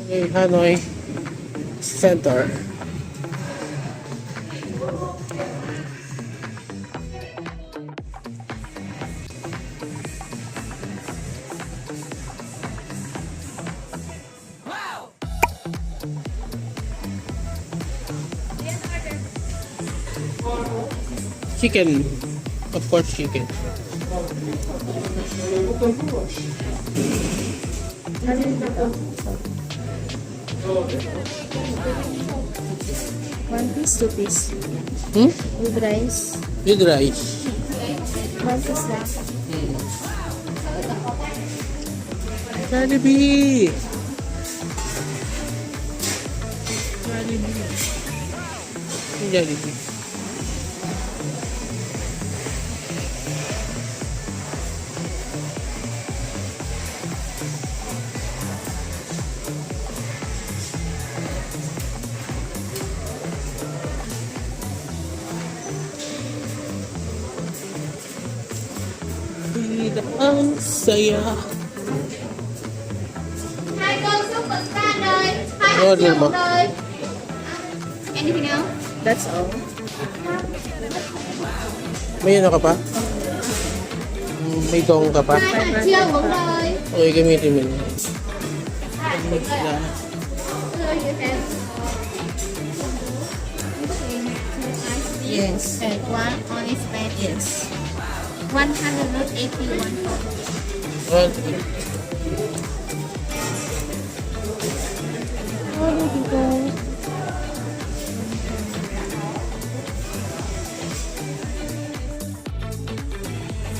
Okay, Hanoi Center. Chicken. Of course, chicken. One piece, two piece. Hmm? With rice. With rice. One piece lang. Jollibee! Jollibee. Vida ang saya. Order mo. Anything else? That's all. May ano ka pa? May dong ka pa? Okay, gamitin mo. Yes. And one on its bed Yes. 181.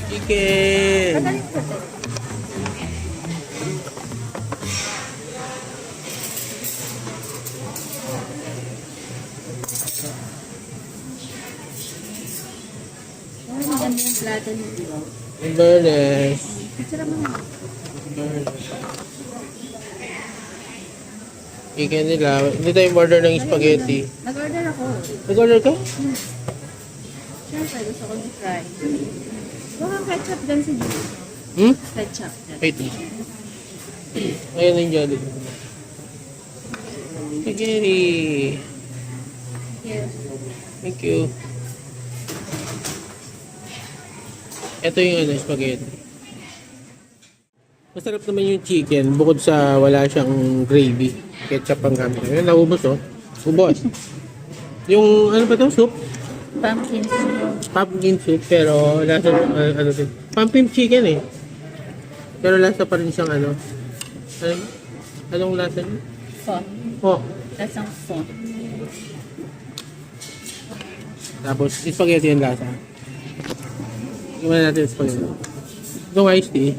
Chicken! Ang ganda yung plato nito. Burles. Picture mo na. Chicken nila. Hindi tayo order ng spaghetti. Nag-order ako. Nag-order ka? Siyempre, gusto ko ng fry. Baka ketchup dyan si Julie. Hmm? Ketchup dyan. Wait. Ayan ang Jollibee. Spaghetti. Yes. Thank you. Ito yung ano, spaghetti. Masarap naman yung chicken bukod sa wala siyang gravy. Ketchup ang gamit. Ayun, naubos oh. Ubos. Yung ano ba to? Soup? Pumpkin soup. Pumpkin soup pero lasa ano din. Pumpkin chicken eh. Pero lasa pa rin siyang ano. Anong lasa niya? Pho. Oh. Lasang pho. Tapos spaghetti yung lasa. Iwan natin yung spaghetti. Itong iced tea.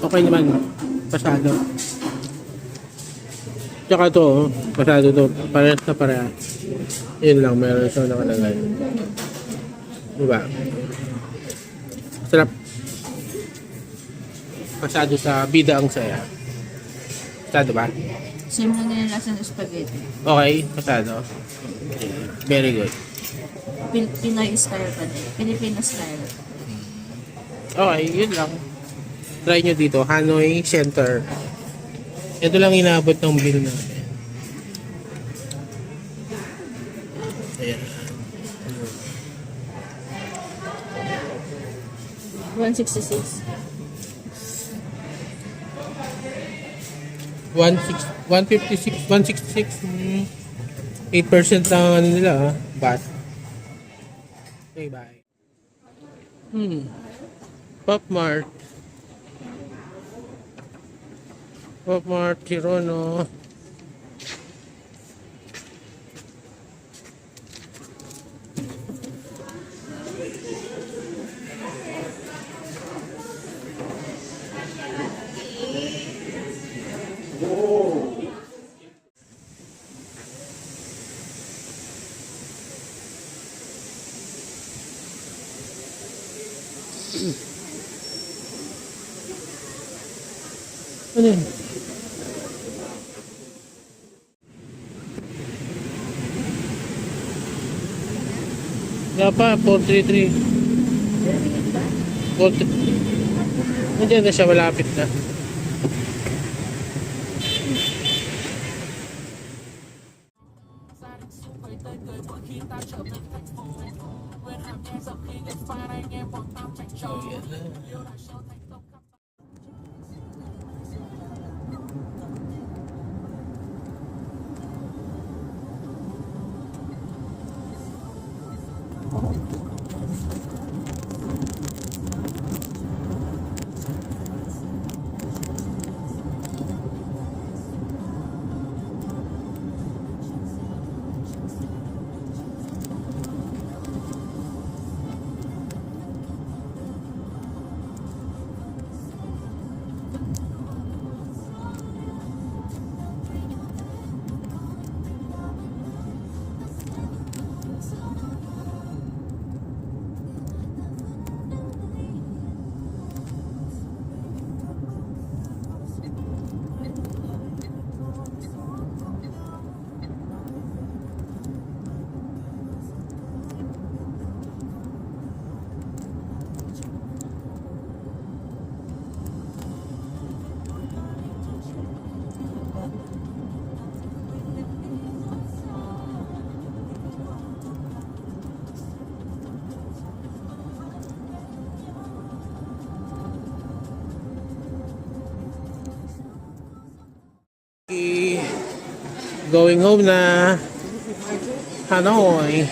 Okay naman. Pasado. Tsaka to, pasado to. Parehas na parehas. Yun lang, meron siya nakalagay. Diba? Sarap. Pasado sa bida ang saya. Pasado ba? Same lang din yung lasa ng spaghetti. Okay, pasado. Very good. Pinoy style pa din. Filipino style. Okay, yun lang. Try nyo dito, Hanoi Center. Ito lang inaabot ng bill natin. Ayan. 166. 156, 166. 8% lang ano nila, ha? Bat. Okay, bye. Pop Mart. Pop Mart, Chirono. Ano yun? Wala pa, 433. 433. Nandiyan na siya, malapit na. Okay. Going home na. Hanoi.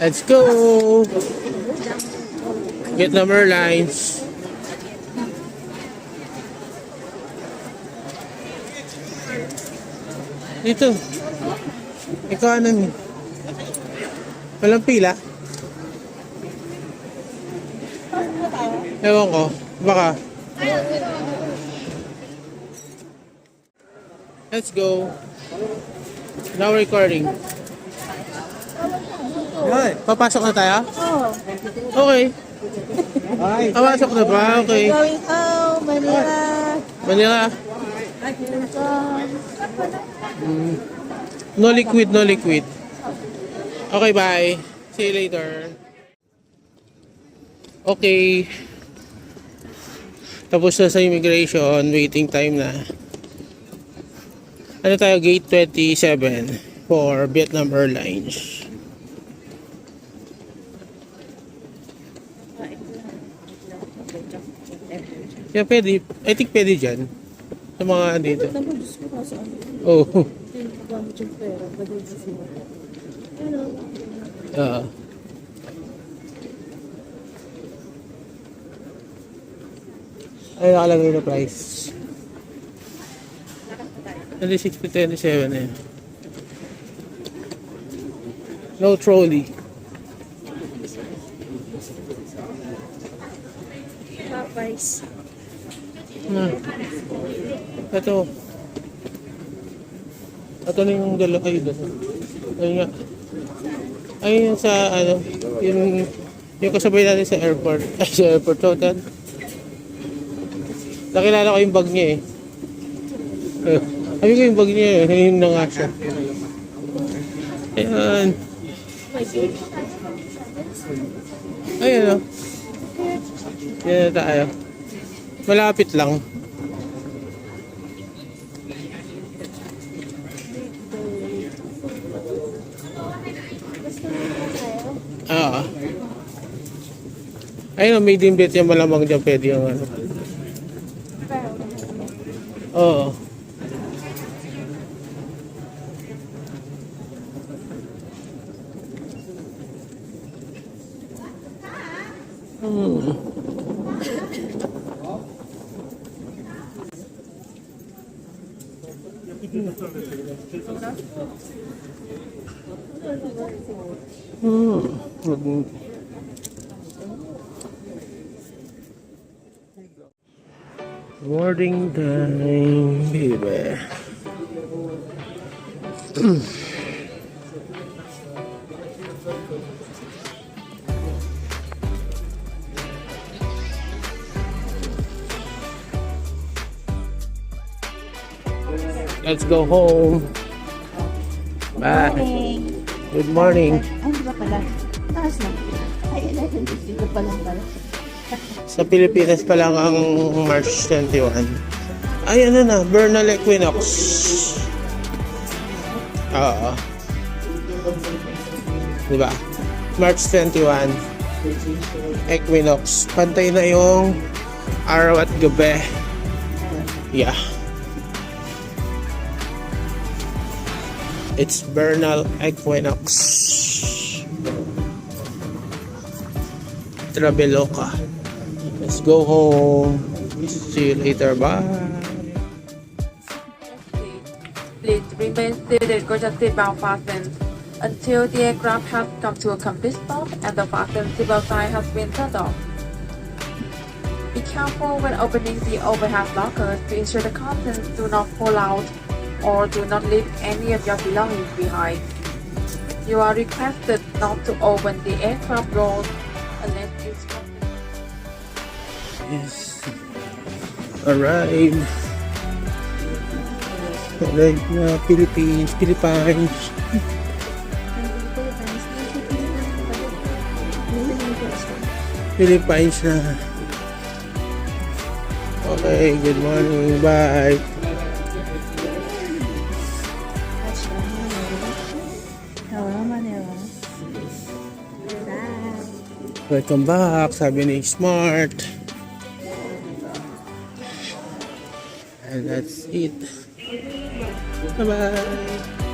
Let's go. Vietnam Airlines. Dito. Ikaw ano ni? Walang pila? Ewan ko. Baka. Let's go. Now recording. Good. Papasok na tayo? Oh, Okay. Hi. Papasok na ba? Okay. going home, Manila. Manila. No liquid, no liquid. Okay, bye. See you later. Okay. Tapos na sa immigration. Waiting time na. Ano tayo? Gate 27 for Vietnam Airlines. Yeah, pwede. I think pwede dyan. Sa mga dito. Naku, Diyos ko, kaso ano? Oh. Hindi ko gamit yung pera. Pwede sa sila. Ano? Ay, nakalagay na price. Hindi, 6027 eh. No trolley. Popeyes. Ito. Ito na yung dalawa kayo doon. Ayun nga. Ayun yung sa ano, yung kasabay natin sa airport. Ay, sa airport hotel. Nakilala ko yung bag niya eh. Sabi ko yung bag niya eh. Yun na nga siya. Ayan. Ayan o. Yan na tayo. Malapit lang. Ah. Ayun o, made in Vietnam malamang dyan pwede yung ano. Oo. Boarding time, baby. Let's go home. Bye. Good morning. Ay, di ba pala? Taas na. Ay, dito pa lang pala. Sa Pilipinas pa lang ang March 21. Ay, ano na, Vernal Equinox. Oo. Diba? March 21. Equinox. Pantay na yung araw at gabi. Yeah. It's vernal equinox. Traveloka. Let's go home. See you later. Bye. Please remain seated cautiously while fastened until the aircraft has come to a complete stop and the fasten seatbelt sign has been turned off. Be careful when opening the overhead lockers to ensure the contents do not fall out or do not leave any of your belongings behind. You are requested not to open the aircraft doors unless instructed. Yes. Arrive. Arrive na Philippines. Philippines na. Okay, good morning. Bye. Welcome back, sabi ni Smart. And that's it. Bye-bye.